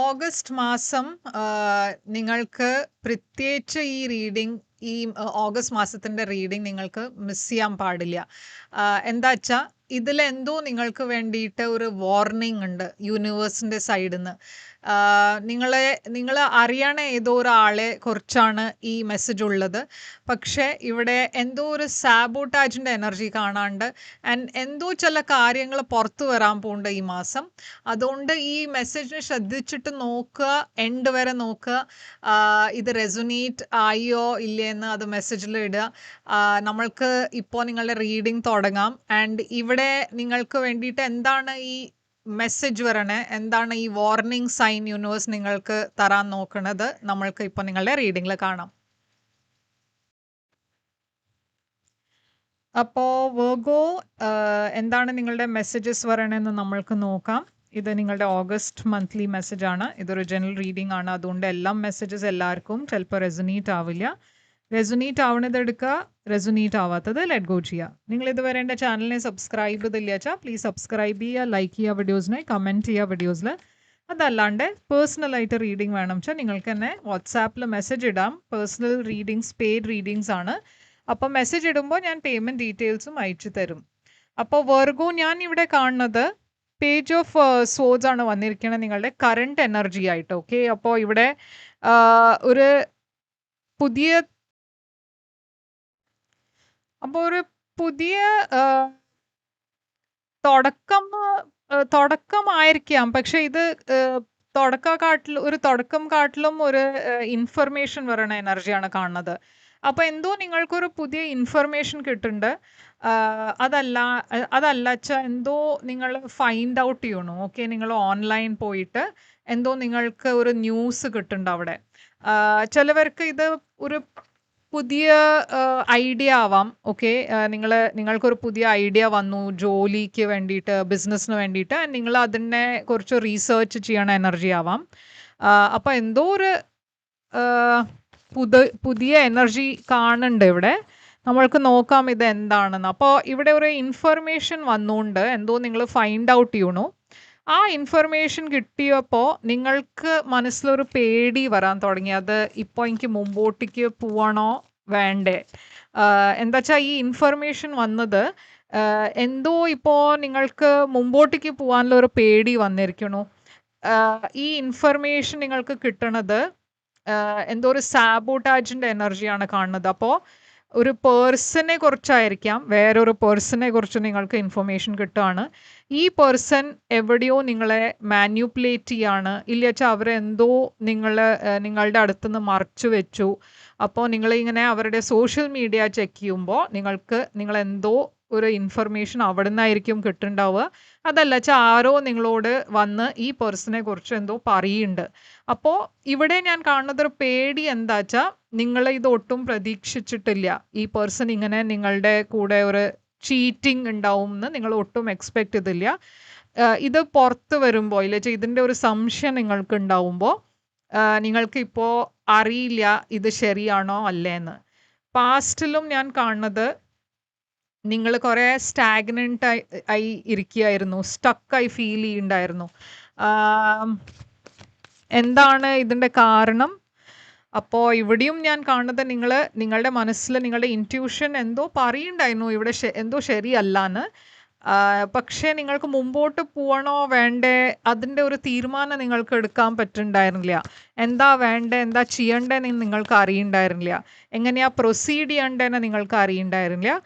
August മാസം നിങ്ങൾക്ക് പ്രത്യേകിച്ച് ഈ റീഡിംഗ് ഓഗസ്റ്റ് മാസത്തിൻ്റെ റീഡിംഗ് നിങ്ങൾക്ക് മിസ് ചെയ്യാൻ പാടില്ല. എന്താ വെച്ചാൽ ഇതിലെന്തോ നിങ്ങൾക്ക് വേണ്ടിയിട്ട് ഒരു വാർണിംഗ് ഉണ്ട് യൂണിവേഴ്സിൻ്റെ സൈഡിൽ നിന്ന്. നിങ്ങൾ അറിയണ ഏതോ ഒരാളെ കുറിച്ചാണ് ഈ മെസ്സേജ് ഉള്ളത്. പക്ഷേ ഇവിടെ എന്തോ ഒരു സാബോട്ടാജിൻ്റെ എനർജി കാണാണ്ട് ആൻഡ് എന്തോ ചില കാര്യങ്ങൾ പുറത്തു വരാൻ പോകുന്നുണ്ട് ഈ മാസം. അതുകൊണ്ട് ഈ മെസ്സേജിനെ ശ്രദ്ധിച്ചിട്ട് നോക്കുക, എൻഡ് വരെ നോക്കുക. ഇത് റെസൊനേറ്റ് ആയോ ഇല്ലയെന്ന് അത് മെസ്സേജിൽ ഇടുക. നമ്മൾക്ക് ഇപ്പോൾ നിങ്ങളുടെ റീഡിംഗ് തുടങ്ങാം. ആൻഡ് ഇവിടെ നിങ്ങൾക്ക് വേണ്ടിയിട്ട് എന്താണ് ഈ മെസ്സേജ് വരണേ, എന്താണ് ഈ വാർണിംഗ് സൈൻ യൂണിവേഴ്സ് നിങ്ങൾക്ക് തരാൻ നോക്കുന്നത്, നമ്മൾക്ക് ഇപ്പോൾ നിങ്ങളുടെ റീഡിങ്ങിൽ കാണാം. അപ്പോൾ വെർഗോ, എന്താണ് നിങ്ങളുടെ മെസ്സേജസ് വരണമെന്ന് നമ്മൾക്ക് നോക്കാം. ഇത് നിങ്ങളുടെ ഓഗസ്റ്റ് മന്ത്ലി മെസ്സേജ് ആണ്. ഇതൊരു ജനറൽ റീഡിംഗ് ആണ്. അതുകൊണ്ട് എല്ലാം മെസ്സേജസ് എല്ലാവർക്കും ചിലപ്പോൾ റെസൊനേറ്റ് ആവില്ല. റെസൊനേറ്റ് ആവുന്നത് എടുക്കുക, റെസൊനേറ്റ് ആവാത്തത് ലെറ്റ് ഗോ ചെയ്യുക. നിങ്ങൾ ഇതുവരെ എൻ്റെ ചാനലിനെ സബ്സ്ക്രൈബ് ചെയ്തില്ല വെച്ചാൽ പ്ലീസ് സബ്സ്ക്രൈബ് ചെയ്യുക, ലൈക്ക് ചെയ്യുക വീഡിയോസിനെ, കമൻറ്റ് ചെയ്യുക വീഡിയോസിൽ. അതല്ലാണ്ട് പേഴ്സണലായിട്ട് റീഡിംഗ് വേണം വെച്ചാൽ നിങ്ങൾക്ക് തന്നെ വാട്സാപ്പിൽ മെസ്സേജ് ഇടാം. പേഴ്സണൽ റീഡിങ്സ് പെയ്ഡ് റീഡിങ്സ് ആണ്. അപ്പോൾ മെസ്സേജ് ഇടുമ്പോൾ ഞാൻ പേയ്മെൻറ്റ് ഡീറ്റെയിൽസും അയച്ചു തരും. അപ്പോൾ വെർഗോ, ഞാൻ ഇവിടെ കാണുന്നത് പേജ് ഓഫ് സോഡ്സ് ആണ് വന്നിരിക്കുന്നത് നിങ്ങളുടെ കറണ്ട് എനർജി ആയിട്ട്. ഓക്കെ, അപ്പോൾ ഇവിടെ ഒരു പുതിയ തുടക്കമായിരിക്കാം. പക്ഷെ ഇത് തുടക്കം കാട്ടിലും ഒരു ഇൻഫർമേഷൻ വരണ എനർജിയാണ് കാണുന്നത്. അപ്പോൾ എന്തോ നിങ്ങൾക്കൊരു പുതിയ ഇൻഫർമേഷൻ കിട്ടുന്നുണ്ട്. അതല്ല വെച്ചാൽ എന്തോ നിങ്ങൾ ഫൈൻഡ് ഔട്ട് ചെയ്യണു. ഓക്കെ, നിങ്ങൾ ഓൺലൈൻ പോയിട്ട് എന്തോ നിങ്ങൾക്ക് ഒരു ന്യൂസ് കിട്ടുന്നുണ്ട് അവിടെ. ചിലവർക്ക് ഇത് ഒരു പുതിയ ഐഡിയ ആവാം. ഓക്കെ, നിങ്ങൾക്കൊരു പുതിയ ഐഡിയ വന്നു ജോലിക്ക് വേണ്ടിയിട്ട്, ബിസിനസ്സിന് വേണ്ടിയിട്ട്. നിങ്ങൾ അതിനെ കുറിച്ച് റീസേർച്ച് ചെയ്യണ എനർജി ആവാം. അപ്പോൾ എന്തോ ഒരു പുതിയ എനർജി കാണുന്നുണ്ട് ഇവിടെ. നമ്മൾക്ക് നോക്കാം ഇത് എന്താണെന്ന്. അപ്പോൾ ഇവിടെ ഒരു ഇൻഫർമേഷൻ വന്നുകൊണ്ട് എന്തോ നിങ്ങൾ ഫൈൻഡ് ഔട്ട് ചെയ്യണു. ആ ഇൻഫർമേഷൻ കിട്ടിയപ്പോൾ നിങ്ങൾക്ക് മനസ്സിലൊരു പേടി വരാൻ തുടങ്ങി. അത് ഇപ്പോൾ എനിക്ക് മുമ്പോട്ടേക്ക് പോവാണോ വേണ്ടേ? എന്താ വെച്ചാൽ ഈ ഇൻഫർമേഷൻ വന്നത് എന്തോ ഇപ്പോൾ നിങ്ങൾക്ക് മുമ്പോട്ടേക്ക് പോകാനുള്ള ഒരു പേടി വന്നിരിക്കണു. ഈ ഇൻഫർമേഷൻ നിങ്ങൾക്ക് കിട്ടണത് എന്തോ ഒരു സാബോട്ടാജിൻ്റെ എനർജിയാണ് കാണുന്നത്. അപ്പോൾ ഒരു പേഴ്സണെ കുറിച്ചായിരിക്കാം, വേറൊരു പേഴ്സണെ കുറിച്ച് നിങ്ങൾക്ക് ഇൻഫർമേഷൻ കിട്ടുകയാണ്. ഈ പേഴ്സൺ എവിടെയോ നിങ്ങളെ മാനിപ്പുലേറ്റ് ചെയ്യാണ്, ഇല്ല വെച്ചാൽ അവരെന്തോ നിങ്ങളുടെ അടുത്തുനിന്ന് മറച്ചു വെച്ചു. അപ്പോൾ നിങ്ങളിങ്ങനെ അവരുടെ സോഷ്യൽ മീഡിയ ചെക്ക് ചെയ്യുമ്പോൾ നിങ്ങളെന്തോ ഒരു ഇൻഫർമേഷൻ അവിടെ നിന്നായിരിക്കും കിട്ടുന്നുണ്ടാവുക. അതല്ല വെച്ചാൽ ആരോ നിങ്ങളോട് വന്ന് ഈ പേഴ്സണെ കുറിച്ച് എന്തോ പറയുന്നുണ്ട്. അപ്പോൾ ഇവിടെ ഞാൻ കാണുന്നതൊരു പേടി എന്താ വെച്ചാൽ നിങ്ങൾ ഇത് ഒട്ടും പ്രതീക്ഷിച്ചിട്ടില്ല. ഈ പേഴ്സൺ ഇങ്ങനെ നിങ്ങളുടെ കൂടെ ഒരു ചീറ്റിംഗ് ഉണ്ടാവും എന്ന് നിങ്ങൾ ഒട്ടും എക്സ്പെക്റ്റ് ചെയ്തില്ല. ഇത് പുറത്ത് വരുമ്പോൾ, ഇല്ല വെച്ചാൽ ഇതിൻ്റെ ഒരു സംശയം നിങ്ങൾക്ക് ഉണ്ടാവുമ്പോൾ നിങ്ങൾക്ക് ഇപ്പോൾ അറിയില്ല ഇത് ശരിയാണോ അല്ലേന്ന്. പാസ്റ്റിലും ഞാൻ കാണുന്നത് നിങ്ങൾ കുറേ സ്റ്റാഗ്നൻ്റ് ആയി ഇരിക്കുകയായിരുന്നു, സ്റ്റക്കായി ഫീൽ ചെയ്യുന്നുണ്ടായിരുന്നു. എന്താണ് ഇതിൻ്റെ കാരണം? അപ്പോൾ ഇവിടെയും ഞാൻ കാണുന്നത് നിങ്ങളുടെ മനസ്സിൽ നിങ്ങളുടെ ഇൻറ്റ്യൂഷൻ എന്തോ പറയുന്നുണ്ടായിരുന്നു ഇവിടെ എന്തോ ശരിയല്ലാന്ന്. പക്ഷേ നിങ്ങൾക്ക് മുമ്പോട്ട് പോകണോ വേണ്ടേ അതിൻ്റെ ഒരു തീരുമാനം നിങ്ങൾക്ക് എടുക്കാൻ പറ്റുന്നുണ്ടായിരുന്നില്ല. എന്താ വേണ്ടേ, എന്താ ചെയ്യണ്ടേന്ന് നിങ്ങൾക്ക് അറിയുന്നുണ്ടായിരുന്നില്ല, എങ്ങനെയാ പ്രൊസീഡ് ചെയ്യേണ്ടതെന്ന് നിങ്ങൾക്ക് അറിയുന്നുണ്ടായിരുന്നില്ല.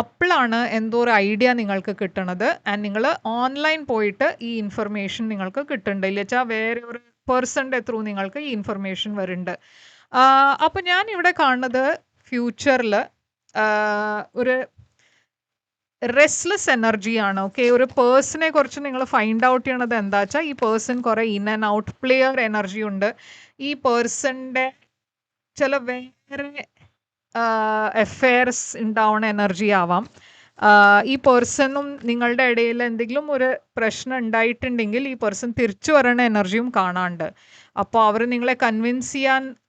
അപ്പോഴാണ് എന്തോ ഒരു ഐഡിയ നിങ്ങൾക്ക് കിട്ടണത്. ആൻഡ് നിങ്ങൾ ഓൺലൈൻ പോയിട്ട് ഈ ഇൻഫർമേഷൻ നിങ്ങൾക്ക് കിട്ടുന്നുണ്ട്, ഇല്ല വെച്ചാൽ വേറെ ഒരു പേഴ്സണിൻ്റെ ത്രൂ നിങ്ങൾക്ക് ഈ ഇൻഫർമേഷൻ വരുന്നുണ്ട്. അപ്പോൾ ഞാൻ ഇവിടെ കാണുന്നത് ഫ്യൂച്ചറിൽ ഒരു റെസ്റ്റ്ലെസ് എനർജിയാണ്. ഓക്കെ, ഒരു പേഴ്സണെ കുറിച്ച് നിങ്ങൾ ഫൈൻഡ് ഔട്ട് ചെയ്യണത് എന്താ വെച്ചാൽ ഈ പേഴ്സൺ കുറേ in and out player energy ഉണ്ട്. ഈ പേഴ്സണിൻ്റെ ചില വേറെ അഫെയർസ് ഉണ്ടാവുന്ന എനർജി ആവാം. ഈ പേഴ്സണും നിങ്ങളുടെ ഇടയിൽ എന്തെങ്കിലും ഒരു പ്രശ്നം ഉണ്ടായിട്ടുണ്ടെങ്കിൽ ഈ പേഴ്സൺ തിരിച്ചു വരണ എനർജിയും കാണാണ്ട്. അപ്പോൾ അവർ നിങ്ങളെ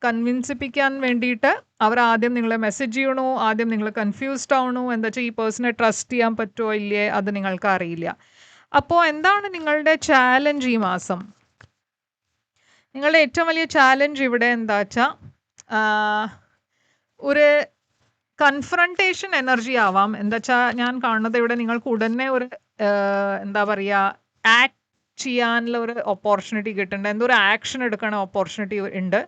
കൺവിൻസിപ്പിക്കാൻ വേണ്ടിയിട്ട് അവർ ആദ്യം നിങ്ങളെ മെസ്സേജ് ചെയ്യണു, ആദ്യം നിങ്ങൾ കൺഫ്യൂസ്ഡ് ആവണു. എന്താ വെച്ചാൽ ഈ പേഴ്സണെ ട്രസ്റ്റ് ചെയ്യാൻ പറ്റുമോ ഇല്ലേ അത് നിങ്ങൾക്ക് അറിയില്ല. അപ്പോൾ എന്താണ് നിങ്ങളുടെ ചാലഞ്ച് ഈ മാസം? നിങ്ങളുടെ ഏറ്റവും വലിയ ചാലഞ്ച് ഇവിടെ എന്താ വെച്ചാൽ ഒരു കൺഫ്രണ്ടേഷൻ എനർജി ആവാം. എന്താ വെച്ചാൽ ഞാൻ കാണുന്നത് ഇവിടെ നിങ്ങൾക്ക് ഉടനെ ഒരു എന്താ പറയുക ആക്ട് ചെയ്യാനുള്ള ഒരു ഓപ്പർച്യൂണിറ്റി കിട്ടുന്നുണ്ട്. എന്തോ ഒരു ആക്ഷൻ എടുക്കണ ഓപ്പർച്യൂണിറ്റി ഉണ്ട്.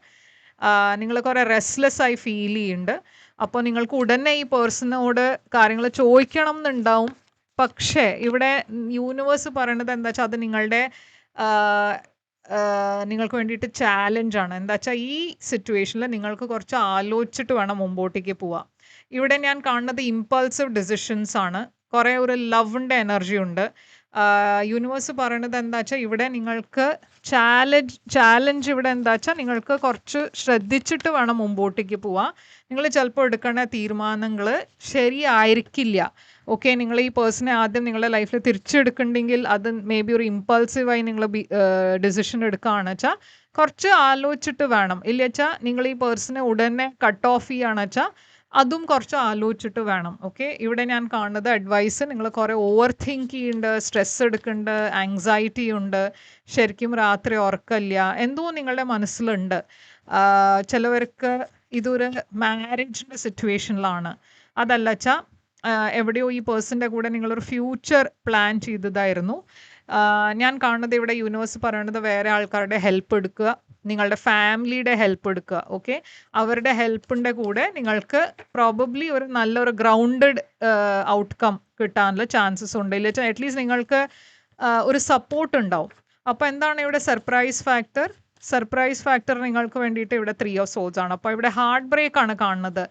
നിങ്ങൾ കുറേ റെസ്റ്റ്ലെസ് ആയി ഫീൽ ചെയ്യുന്നുണ്ട്. അപ്പോൾ നിങ്ങൾക്ക് ഉടനെ ഈ പേഴ്സണോട് കാര്യങ്ങൾ ചോദിക്കണം എന്നുണ്ടാവും. പക്ഷേ ഇവിടെ യൂണിവേഴ്സ് പറയണത് എന്താ വെച്ചാൽ അത് നിങ്ങളുടെ നിങ്ങൾക്ക് വേണ്ടിയിട്ട് ചാലഞ്ചാണ്. എന്താ വെച്ചാൽ ഈ സിറ്റുവേഷനിൽ നിങ്ങൾക്ക് കുറച്ച് ആലോചിച്ചിട്ട് വേണം മുമ്പോട്ടേക്ക് പോവാം. ഇവിടെ ഞാൻ കാണുന്നത് ഇമ്പൾസീവ് ഡിസിഷൻസ് ആണ്. കുറേ ഒരു ലവിൻ്റെ എനർജി ഉണ്ട്. യൂണിവേഴ്സ് പറയണത് എന്താ വെച്ചാൽ ഇവിടെ നിങ്ങൾക്ക് ചാലഞ്ച് ഇവിടെ എന്താ വെച്ചാൽ നിങ്ങൾക്ക് കുറച്ച് ശ്രദ്ധിച്ചിട്ട് വേണം മുമ്പോട്ടേക്ക് പോവാം. നിങ്ങൾ ചിലപ്പോൾ എടുക്കുന്ന തീരുമാനങ്ങൾ ശരിയായിരിക്കില്ല. ഓക്കെ, നിങ്ങൾ ഈ പേഴ്സണെ ആദ്യം നിങ്ങളുടെ ലൈഫിൽ തിരിച്ചെടുക്കണ്ടെങ്കിൽ അത് മേ ബി ഒരു ഇമ്പൾസീവായി നിങ്ങൾ ഡിസിഷൻ എടുക്കുകയാണെന്ന് വെച്ചാൽ കുറച്ച് ആലോചിച്ചിട്ട് വേണം. ഇല്ല വെച്ചാൽ നിങ്ങൾ ഈ പേഴ്സണെ ഉടനെ കട്ട് ഓഫ് ചെയ്യുകയാണെന്ന് വെച്ചാൽ അതും കുറച്ച് ആലോചിച്ചിട്ട് വേണം. ഓക്കെ, ഇവിടെ ഞാൻ കാണുന്നത് അഡ്വൈസ് നിങ്ങൾ കുറേ ഓവർ തിങ്ക് ചെയ്യുന്നുണ്ട്, സ്ട്രെസ് എടുക്കുന്നുണ്ട്, ആങ്സൈറ്റി ഉണ്ട്, ശരിക്കും രാത്രി ഉറക്കമില്ല, എന്തോ നിങ്ങളുടെ മനസ്സിലുണ്ട്. ചിലവർക്ക് ഇതൊരു മാരേജിൻ്റെ സിറ്റുവേഷനിലാണ്. അതല്ല വെച്ചാൽ എവിടെയോ ഈ പേഴ്സൻ്റെ കൂടെ നിങ്ങളൊരു ഫ്യൂച്ചർ പ്ലാൻ ചെയ്തതായിരുന്നു. ഞാൻ കാണുന്നത് ഇവിടെ യൂണിവേഴ്സ് പറയണത് വേറെ ആൾക്കാരുടെ ഹെൽപ്പ് എടുക്കുക, നിങ്ങളുടെ ഫാമിലിയുടെ ഹെൽപ്പ് എടുക്കുക. ഓക്കെ, അവരുടെ ഹെൽപ്പിൻ്റെ കൂടെ നിങ്ങൾക്ക് പ്രോബബ്ലി ഒരു നല്ലൊരു ഗ്രൗണ്ടഡ് ഔട്ട്കം കിട്ടാനുള്ള ചാൻസസ് ഉണ്ട്. ഇല്ല വെച്ചാൽ അറ്റ്ലീസ്റ്റ് നിങ്ങൾക്ക് ഒരു സപ്പോർട്ട് ഉണ്ടാവും. അപ്പോൾ എന്താണ് ഇവിടെ സർപ്രൈസ് ഫാക്ടർ നിങ്ങൾക്ക് വേണ്ടിയിട്ട് ഇവിടെ 3 of Swords ആണ്. അപ്പോൾ ഇവിടെ ഹാർട്ട് ബ്രേക്ക് ആണ് കാണുന്നത്.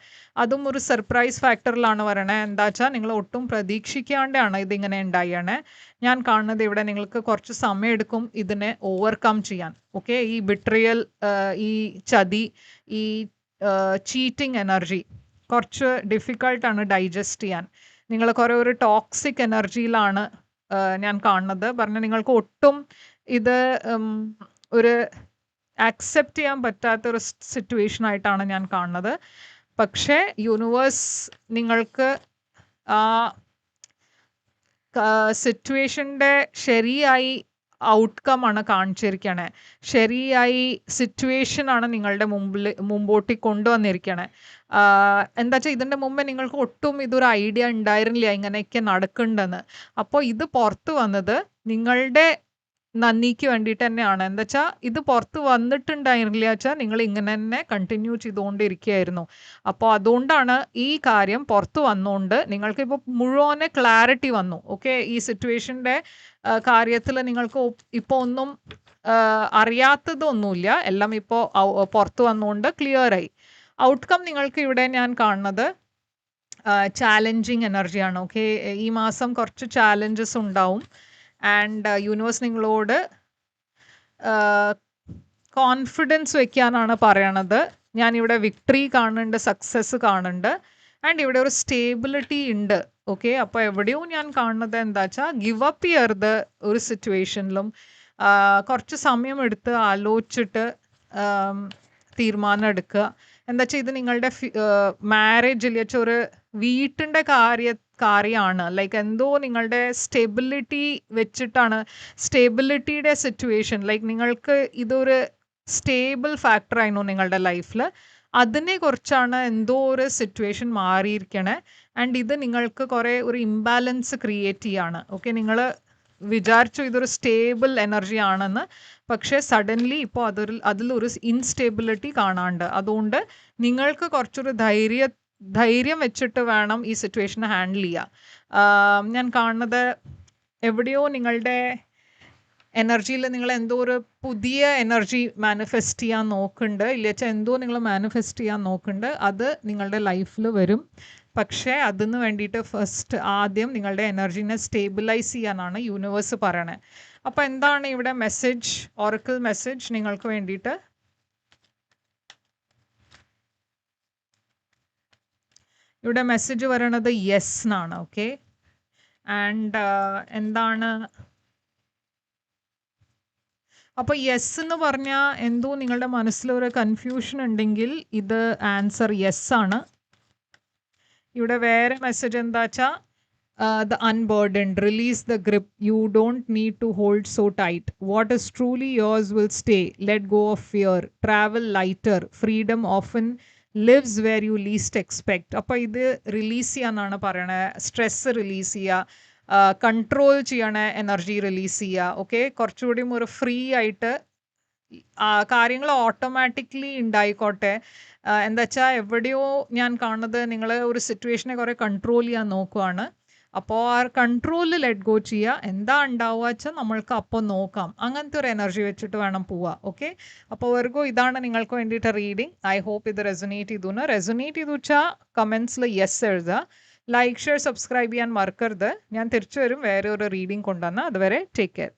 അതും ഒരു സർപ്രൈസ് ഫാക്ടറിലാണ് വരണേ. എന്താ വെച്ചാൽ നിങ്ങൾ ഒട്ടും പ്രതീക്ഷിക്കാണ്ടാണ് ഇതിങ്ങനെ ഉണ്ടായണേ. ഞാൻ കാണുന്നത് ഇവിടെ നിങ്ങൾക്ക് കുറച്ച് സമയം എടുക്കും ഇതിനെ ഓവർകം ചെയ്യാൻ. ഓക്കെ, ഈ ബിട്രിയൽ, ഈ ചതി, ഈ ചീറ്റിംഗ് എനർജി കുറച്ച് ഡിഫിക്കൾട്ടാണ് ഡൈജസ്റ്റ് ചെയ്യാൻ. നിങ്ങൾ കുറേ ഒരു ടോക്സിക് എനർജിയിലാണ് ഞാൻ കാണുന്നത്. പറഞ്ഞാൽ നിങ്ങൾക്ക് ഒട്ടും ഇത് ഒരു ആക്സെപ്റ്റ് ചെയ്യാൻ പറ്റാത്തൊരു സിറ്റുവേഷൻ ആയിട്ടാണ് ഞാൻ കാണുന്നത്. പക്ഷേ യൂണിവേഴ്സ് നിങ്ങൾക്ക് ആ സിറ്റുവേഷൻ്റെ ശരിയായി ഔട്ട്കം ആണ് കാണിച്ചിരിക്കണേ. ശരിയായി സിറ്റുവേഷനാണ് നിങ്ങളുടെ മുമ്പോട്ട് കൊണ്ടുവന്നിരിക്കണേ. എന്താ വെച്ചാൽ ഇതിൻ്റെ മുമ്പേ നിങ്ങൾക്ക് ഒട്ടും ഇതൊരു ഐഡിയ ഉണ്ടായിരുന്നില്ല ഇങ്ങനെയൊക്കെ നടക്കുന്നുണ്ടെന്ന്. അപ്പോൾ ഇത് പുറത്ത് വന്നത് നിങ്ങളുടെ നന്ദിക്ക് വേണ്ടിയിട്ട് തന്നെയാണ്. എന്താ വെച്ചാൽ ഇത് പുറത്ത് വന്നിട്ടുണ്ടായിരുന്നില്ല വെച്ചാൽ നിങ്ങൾ ഇങ്ങനെ തന്നെ കണ്ടിന്യൂ ചെയ്തുകൊണ്ടിരിക്കുകയായിരുന്നു. അപ്പോൾ അതുകൊണ്ടാണ് ഈ കാര്യം പുറത്ത് വന്നുകൊണ്ട് നിങ്ങൾക്കിപ്പോൾ മുഴുവനെ ക്ലാരിറ്റി വന്നു. ഓക്കെ, ഈ സിറ്റുവേഷൻ്റെ കാര്യത്തിൽ നിങ്ങൾക്ക് ഇപ്പോൾ ഒന്നും അറിയാത്തതൊന്നുമില്ല, എല്ലാം ഇപ്പോൾ പുറത്ത് വന്നുകൊണ്ട് ക്ലിയറായി. ഔട്ട്കം നിങ്ങൾക്ക് ഇവിടെ ഞാൻ കാണുന്നത് ചാലഞ്ചിങ് എനർജിയാണ്. ഓക്കെ, ഈ മാസം കുറച്ച് ചാലഞ്ചസ് ഉണ്ടാവും. ആൻഡ് യൂണിവേഴ്സ് നിങ്ങളോട് കോൺഫിഡൻസ് വെക്കാനാണ് പറയണത്. ഞാനിവിടെ വിക്ടറി കാണുന്നുണ്ട്, സക്സസ് കാണുന്നുണ്ട്, ആൻഡ് ഇവിടെ ഒരു സ്റ്റേബിലിറ്റി ഉണ്ട്. ഓക്കെ, അപ്പോൾ എവിടെയോ ഞാൻ കാണുന്നത് എന്താ വെച്ചാൽ ഗിവ് അപ്പ് ചെയ്യരുത് ഒരു സിറ്റുവേഷനിലും. കുറച്ച് സമയം എടുത്ത് ആലോചിച്ചിട്ട് തീരുമാനം എടുക്കുക. എന്താ വെച്ചാൽ ഇത് നിങ്ങളുടെ മാരേജിൽ വെച്ചാൽ ഒരു വീട്ടിൻ്റെ കാര്യമാണ്. ലൈക്ക് എന്തോ നിങ്ങളുടെ സ്റ്റെബിലിറ്റി വെച്ചിട്ടാണ്, സ്റ്റെബിലിറ്റിയുടെ സിറ്റുവേഷൻ, ലൈക്ക് നിങ്ങൾക്ക് ഇതൊരു സ്റ്റേബിൾ ഫാക്ടറായിരുന്നു നിങ്ങളുടെ ലൈഫിൽ. അതിനെ കുറിച്ചാണ് എന്തോ ഒരു സിറ്റുവേഷൻ മാറിയിരിക്കണേ. ആൻഡ് ഇത് നിങ്ങൾക്ക് കുറേ ഒരു ഇംബാലൻസ് ക്രിയേറ്റ് ചെയ്യാണ്. ഓക്കെ, നിങ്ങൾ വിചാരിച്ചു ഇതൊരു സ്റ്റേബിൾ എനർജി ആണെന്ന്, പക്ഷേ സഡൻലി ഇപ്പോൾ അതിലൊരു ഇൻസ്റ്റേബിലിറ്റി കാണാണ്ട്. അതുകൊണ്ട് നിങ്ങൾക്ക് കുറച്ചൊരു ധൈര്യം വെച്ചിട്ട് വേണം ഈ സിറ്റുവേഷൻ ഹാൻഡിൽ ചെയ്യുക. ഞാൻ കാണുന്നത് എവിടെയോ നിങ്ങളുടെ എനർജിയിൽ നിങ്ങൾ എന്തോ ഒരു പുതിയ എനർജി മാനിഫെസ്റ്റ് ചെയ്യാൻ നോക്കുന്നുണ്ട്. ഇല്ലച്ചാൽ എന്തോ നിങ്ങൾ മാനിഫെസ്റ്റ് ചെയ്യാൻ നോക്കുന്നുണ്ട്. അത് നിങ്ങളുടെ ലൈഫിൽ വരും. പക്ഷേ അതിന് വേണ്ടിയിട്ട് ഫസ്റ്റ് ആദ്യം നിങ്ങളുടെ എനർജീനെ സ്റ്റേബിലൈസ് ചെയ്യാനാണ് യൂണിവേഴ്സ് പറയണേ. അപ്പോൾ എന്താണ് ഇവിടെ മെസ്സേജ്, ഓറക്കിൾ മെസ്സേജ് നിങ്ങൾക്ക് വേണ്ടിയിട്ട്? ഇവിടെ മെസ്സേജ് പറയണത് യെസ് എന്നാണ്. ഓക്കെ, ആൻഡ് എന്താണ് അപ്പോൾ യെസ് എന്ന് പറഞ്ഞാൽ എന്തോ നിങ്ങളുടെ മനസ്സിലൊരു കൺഫ്യൂഷൻ ഉണ്ടെങ്കിൽ ഇത് ആൻസർ യെസ് ആണ്. ഇവിടെ വേറെ മെസ്സേജ് എന്താ വെച്ചാൽ the unburdened, release the grip. You don't need to hold so tight. What is truly yours will stay. Let go of fear. Travel lighter. Freedom often lives where you least expect. അപ്പോൾ ഇത് release ചെയ്യാന്നാണ് പറയണത്. Stress release ചെയ്യുക, control ചെയ്യണ energy release ചെയ്യുക. Okay, കുറച്ചുകൂടി ഒരു free ആയിട്ട് കാര്യങ്ങൾ ഓട്ടോമാറ്റിക്കലി ഉണ്ടായിക്കോട്ടെ. എന്താ വെച്ചാൽ എവിടെയോ ഞാൻ കാണുന്നത് നിങ്ങൾ ഒരു സിറ്റുവേഷനെ കുറേ കൺട്രോൾ ചെയ്യാൻ നോക്കുവാണ്. അപ്പോൾ ആ കൺട്രോളിൽ ലെറ്റ് ഗോ ചെയ്യുക. എന്താ ഉണ്ടാവുക വെച്ചാൽ നമ്മൾക്ക് അപ്പോൾ നോക്കാം. അങ്ങനത്തെ ഒരു എനർജി വെച്ചിട്ട് വേണം പോവുക. ഓക്കെ, അപ്പോൾ വെർഗോ ഇതാണ് നിങ്ങൾക്ക് വേണ്ടിയിട്ട് റീഡിങ്. ഐ ഹോപ്പ് ഇത് റെസൊനേറ്റ് ചെയ്തു. റെസൊനേറ്റ് ചെയ്തു വെച്ചാൽ കമൻസിൽ യെസ് എഴുതുക. ലൈക്ക് ഷെയർ സബ്സ്ക്രൈബ് ചെയ്യാൻ മറക്കരുത്. ഞാൻ തിരിച്ചു വരും വേറെ ഒരു റീഡിങ് കൊണ്ടുവന്ന്. അതുവരെ ടേക്ക് കെയർ.